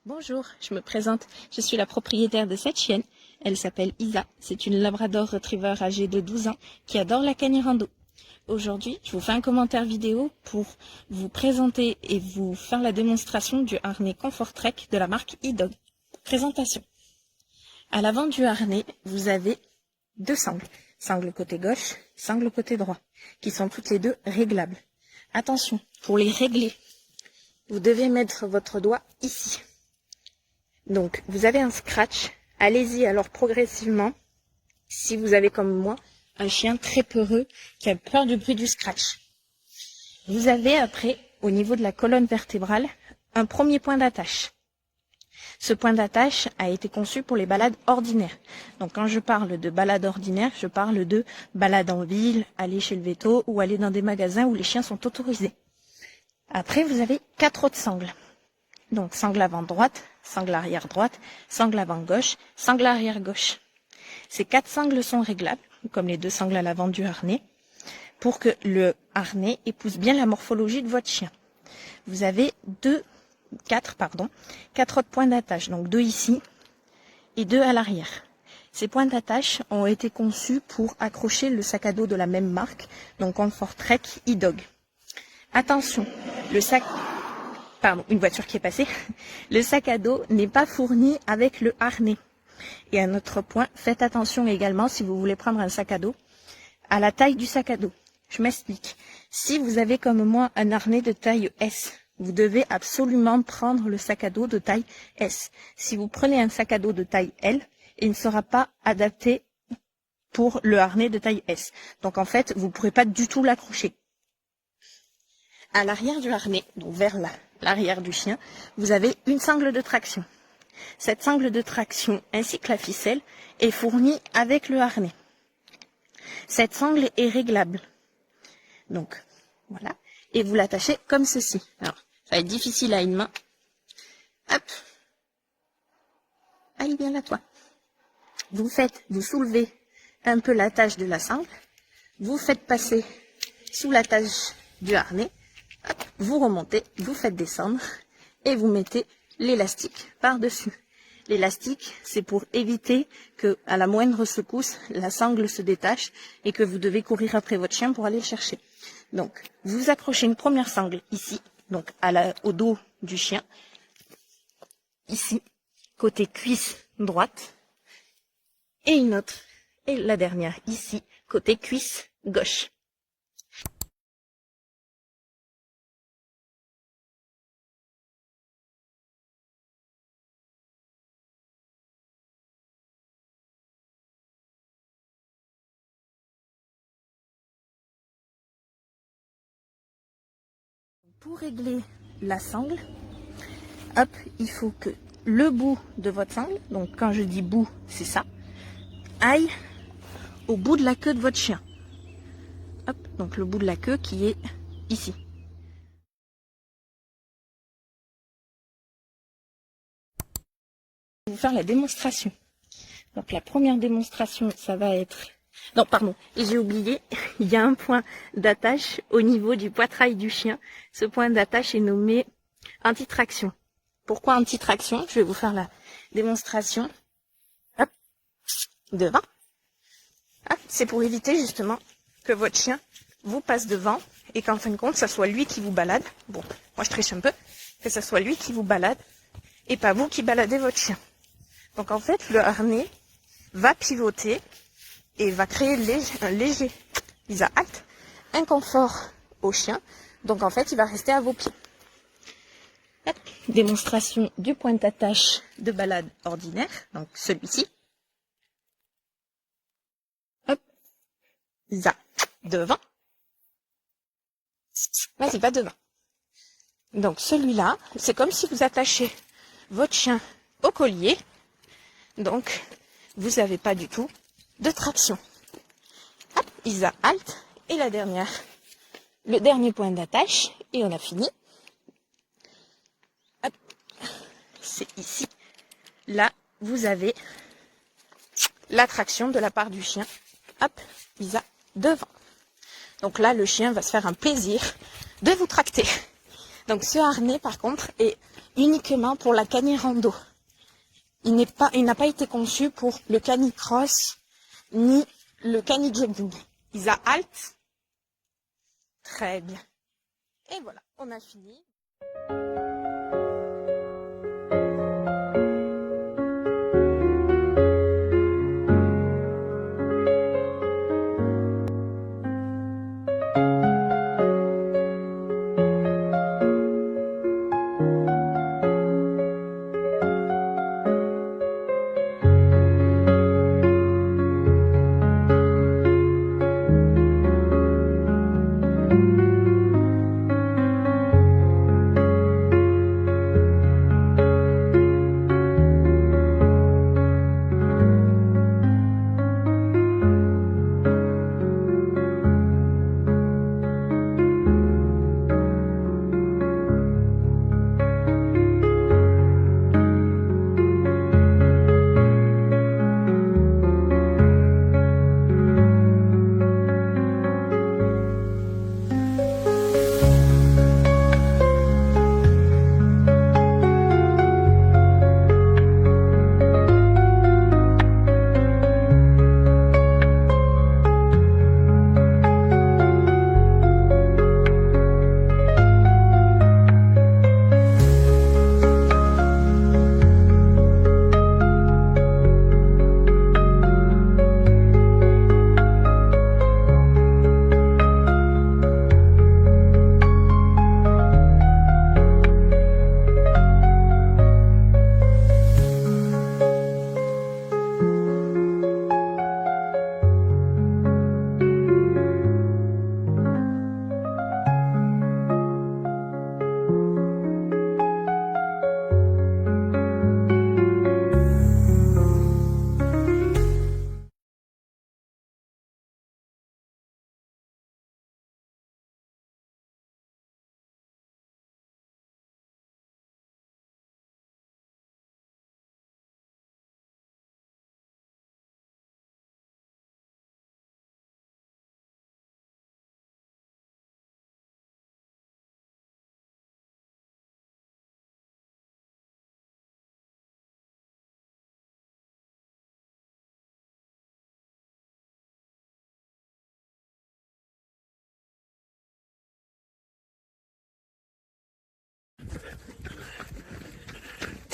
Bonjour, je me présente. Je suis la propriétaire de cette chienne. Elle s'appelle Isa. C'est une Labrador Retriever âgée de 12 ans qui adore la canirando. Aujourd'hui, je vous fais un commentaire vidéo pour vous présenter et vous faire la démonstration du harnais Comfort Trek de la marque E-Dog. Présentation. À l'avant du harnais, vous avez deux sangles. Sangle côté gauche, sangle côté droit, qui sont toutes les deux réglables. Attention, pour les régler, vous devez mettre votre doigt ici. Donc, vous avez un scratch. Allez-y alors progressivement. Si vous avez comme moi un chien très peureux qui a peur du bruit du scratch. Vous avez après, au niveau de la colonne vertébrale, un premier point d'attache. Ce point d'attache a été conçu pour les balades ordinaires. Donc quand je parle de balade ordinaire, je parle de balade en ville, aller chez le véto ou aller dans des magasins où les chiens sont autorisés. Après, vous avez 4 autres sangles. Donc sangle avant droite, sangle arrière droite, sangle avant gauche, sangle arrière gauche. Ces 4 sangles sont réglables, comme les 2 sangles à l'avant du harnais, pour que le harnais épouse bien la morphologie de votre chien. Vous avez 4 autres points d'attache, donc 2 ici et 2 à l'arrière. Ces points d'attache ont été conçus pour accrocher le sac à dos de la même marque, donc Comfort Trek E-Dog. Attention, une voiture qui est passée. Le sac à dos n'est pas fourni avec le harnais. Et un autre point, faites attention également si vous voulez prendre un sac à dos, à la taille du sac à dos. Je m'explique. Si vous avez comme moi un harnais de taille S, vous devez absolument prendre le sac à dos de taille S. Si vous prenez un sac à dos de taille L, il ne sera pas adapté pour le harnais de taille S. Donc en fait, vous ne pourrez pas du tout l'accrocher. À l'arrière du harnais, donc vers l'arrière du chien, vous avez une sangle de traction. Cette sangle de traction ainsi que la ficelle est fournie avec le harnais. Cette sangle est réglable. Donc, voilà. Et vous l'attachez comme ceci. Alors, ça va être difficile à une main. Hop. Allez, viens là, toi. Vous soulevez un peu l'attache de la sangle. Vous faites passer sous l'attache du harnais. Hop, vous remontez, vous faites descendre et vous mettez l'élastique par-dessus. L'élastique, c'est pour éviter que, à la moindre secousse, la sangle se détache et que vous devez courir après votre chien pour aller le chercher. Donc, vous accrochez une première sangle ici, donc au dos du chien, ici, côté cuisse droite, et une autre, et la dernière ici, côté cuisse gauche. Pour régler la sangle, hop, il faut que le bout de votre sangle, donc quand je dis bout, c'est ça, aille au bout de la queue de votre chien. Hop, donc le bout de la queue qui est ici. Je vais vous faire la démonstration. Donc la première démonstration, ça va être... Non, pardon, j'ai oublié, il y a un point d'attache au niveau du poitrail du chien. Ce point d'attache est nommé anti-traction. Pourquoi anti-traction? Je vais vous faire la démonstration. Hop, devant. C'est pour éviter justement que votre chien vous passe devant et qu'en fin de compte, ça soit lui qui vous balade. Bon, moi je triche un peu, que ça soit lui qui vous balade et pas vous qui baladez votre chien. Donc en fait, le harnais va pivoter et va créer un léger inconfort au chien. Donc en fait, il va rester à vos pieds. Hop. Démonstration du point d'attache de balade ordinaire, donc celui-ci. Hop. Isa, devant. Vas-y, va devant. Donc celui-là, c'est comme si vous attachez votre chien au collier. Donc, vous n'avez pas du tout de traction. Hop, Isa halte. Et la dernière, le dernier point d'attache. Et on a fini. Hop, c'est ici. Là, vous avez la traction de la part du chien. Hop, Isa devant. Donc là, le chien va se faire un plaisir de vous tracter. Donc ce harnais, par contre, est uniquement pour la cani-rando. Il n'a pas été conçu pour le canicross ni le cani-jogging. Isa, halte. Très bien. Et voilà, on a fini.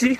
Si